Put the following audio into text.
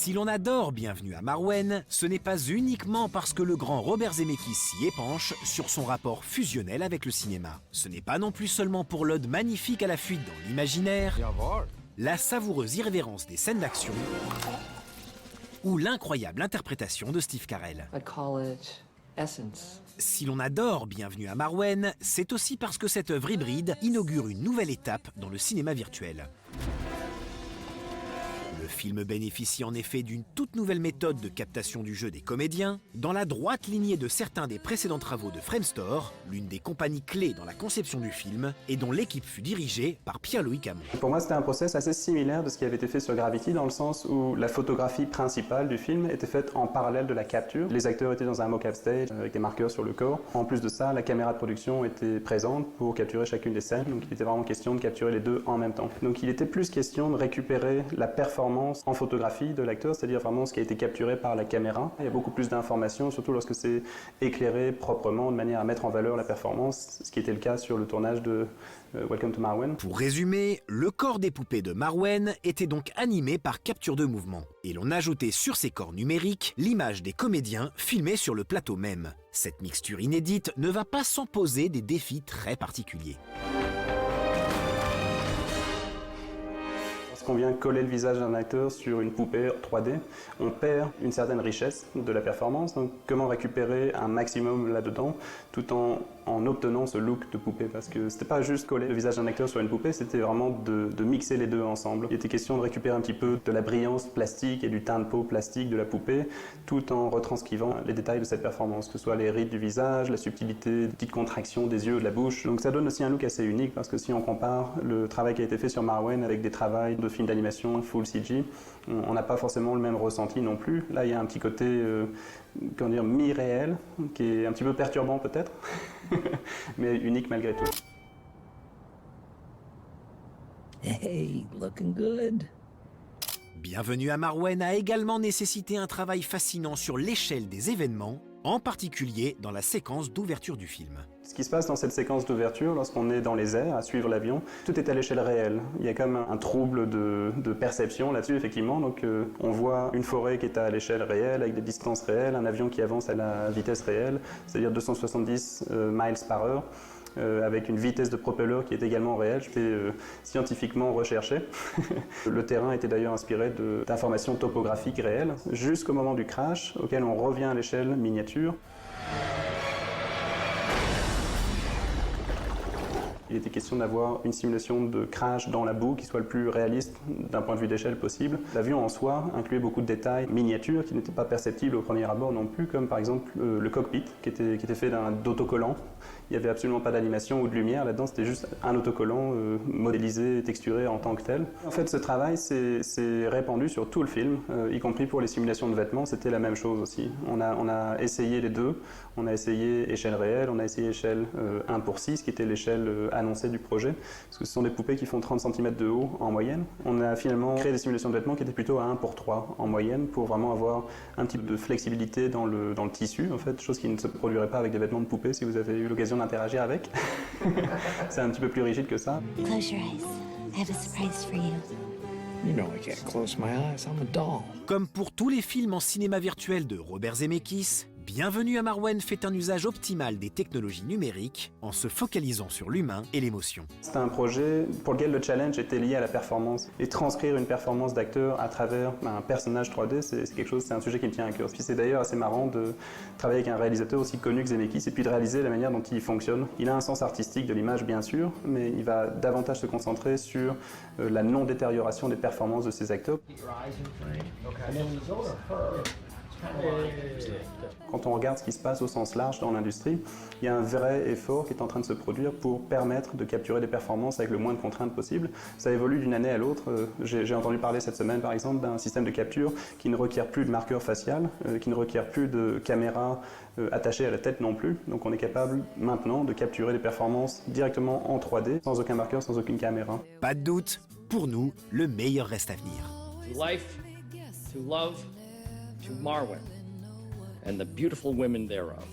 Si l'on adore Bienvenue à Marwen, ce n'est pas uniquement parce que le grand Robert Zemeckis s'y épanche sur son rapport fusionnel avec le cinéma. Ce n'est pas non plus seulement pour l'ode magnifique à la fuite dans l'imaginaire, la savoureuse irrévérence des scènes d'action ou l'incroyable interprétation de Steve Carell. Si l'on adore Bienvenue à Marwen, c'est aussi parce que cette œuvre hybride inaugure une nouvelle étape dans le cinéma virtuel. Le film bénéficie en effet d'une toute nouvelle méthode de captation du jeu des comédiens, dans la droite lignée de certains des précédents travaux de Framestore, l'une des compagnies clés dans la conception du film, et dont l'équipe fut dirigée par Pierre-Louis Camon. Pour moi, c'était un process assez similaire de ce qui avait été fait sur Gravity, dans le sens où la photographie principale du film était faite en parallèle de la capture. Les acteurs étaient dans un mock-up stage avec des marqueurs sur le corps. En plus de ça, la caméra de production était présente pour capturer chacune des scènes, donc il était vraiment question de capturer les deux en même temps. Donc il était plus question de récupérer la performance en photographie de l'acteur, c'est-à-dire vraiment ce qui a été capturé par la caméra. Il y a beaucoup plus d'informations, surtout lorsque c'est éclairé proprement, de manière à mettre en valeur la performance, ce qui était le cas sur le tournage de Welcome to Marwen. Pour résumer, le corps des poupées de Marwen était donc animé par capture de mouvement, et l'on ajoutait sur ces corps numériques l'image des comédiens filmés sur le plateau même. Cette mixture inédite ne va pas sans poser des défis très particuliers. Lorsqu'on vient coller le visage d'un acteur sur une poupée 3D, on perd une certaine richesse de la performance. Donc comment récupérer un maximum là-dedans tout en obtenant ce look de poupée? Parce que c'était pas juste coller le visage d'un acteur sur une poupée, c'était vraiment de mixer les deux ensemble. Il était question de récupérer un petit peu de la brillance plastique et du teint de peau plastique de la poupée, tout en retranscrivant les détails de cette performance, que ce soit les rides du visage, la subtilité, les petites contractions des yeux, de la bouche. Donc ça donne aussi un look assez unique, parce que si on compare le travail qui a été fait sur Marwen avec des travails de films d'animation full CG, on n'a pas forcément le même ressenti non plus. Là, il y a un petit côté comment dire, mi-réel, qui est un petit peu perturbant peut-être, mais unique malgré tout. Hey, looking good. Bienvenue à Marwen a également nécessité un travail fascinant sur l'échelle des événements, en particulier dans la séquence d'ouverture du film. Ce qui se passe dans cette séquence d'ouverture, lorsqu'on est dans les airs à suivre l'avion, tout est à l'échelle réelle. Il y a comme un trouble de perception là-dessus, effectivement. Donc on voit une forêt qui est à l'échelle réelle, avec des distances réelles, un avion qui avance à la vitesse réelle, c'est-à-dire 270 miles par heure. Avec une vitesse de propelleur qui est également réelle, je l'ai scientifiquement recherché. Le terrain était d'ailleurs inspiré d'informations topographiques réelles, jusqu'au moment du crash, auquel on revient à l'échelle miniature. Il était question d'avoir une simulation de crash dans la boue qui soit le plus réaliste d'un point de vue d'échelle possible. L'avion en soi incluait beaucoup de détails miniatures qui n'étaient pas perceptibles au premier abord non plus, comme par exemple le cockpit qui était fait d'autocollants. Il n'y avait absolument pas d'animation ou de lumière là-dedans, c'était juste un autocollant modélisé et texturé en tant que tel. En fait, ce travail s'est répandu sur tout le film, y compris pour les simulations de vêtements, c'était la même chose aussi. On a essayé les deux, on a essayé échelle réelle, on a essayé échelle 1:6, qui était l'échelle annoncée du projet, parce que ce sont des poupées qui font 30 cm de haut en moyenne. On a finalement créé des simulations de vêtements qui étaient plutôt à 1:3 en moyenne, pour vraiment avoir un type de flexibilité dans le tissu, en fait, chose qui ne se produirait pas avec des vêtements de poupée si vous avez eu l'occasion d'interagir avec. C'est un petit peu plus rigide que ça. Close your eyes. I have a surprise for you. You know I can't close my eyes, I'm a doll. Comme pour tous les films en cinéma virtuel de Robert Zemeckis, Bienvenue à Marwen fait un usage optimal des technologies numériques en se focalisant sur l'humain et l'émotion. C'était un projet pour lequel le challenge était lié à la performance. Et transcrire une performance d'acteur à travers un personnage 3D, c'est un sujet qui me tient à cœur. Puis c'est d'ailleurs assez marrant de travailler avec un réalisateur aussi connu que Zemeckis et puis de réaliser la manière dont il fonctionne. Il a un sens artistique de l'image bien sûr, mais il va davantage se concentrer sur la non-détérioration des performances de ses acteurs. Quand on regarde ce qui se passe au sens large dans l'industrie, il y a un vrai effort qui est en train de se produire pour permettre de capturer des performances avec le moins de contraintes possible. Ça évolue d'une année à l'autre. J'ai entendu parler cette semaine par exemple d'un système de capture qui ne requiert plus de marqueur facial, qui ne requiert plus de caméra attachée à la tête non plus. Donc on est capable maintenant de capturer des performances directement en 3D, sans aucun marqueur, sans aucune caméra. Pas de doute, pour nous, le meilleur reste à venir. To life, to love, to Marwen, and the beautiful women thereof.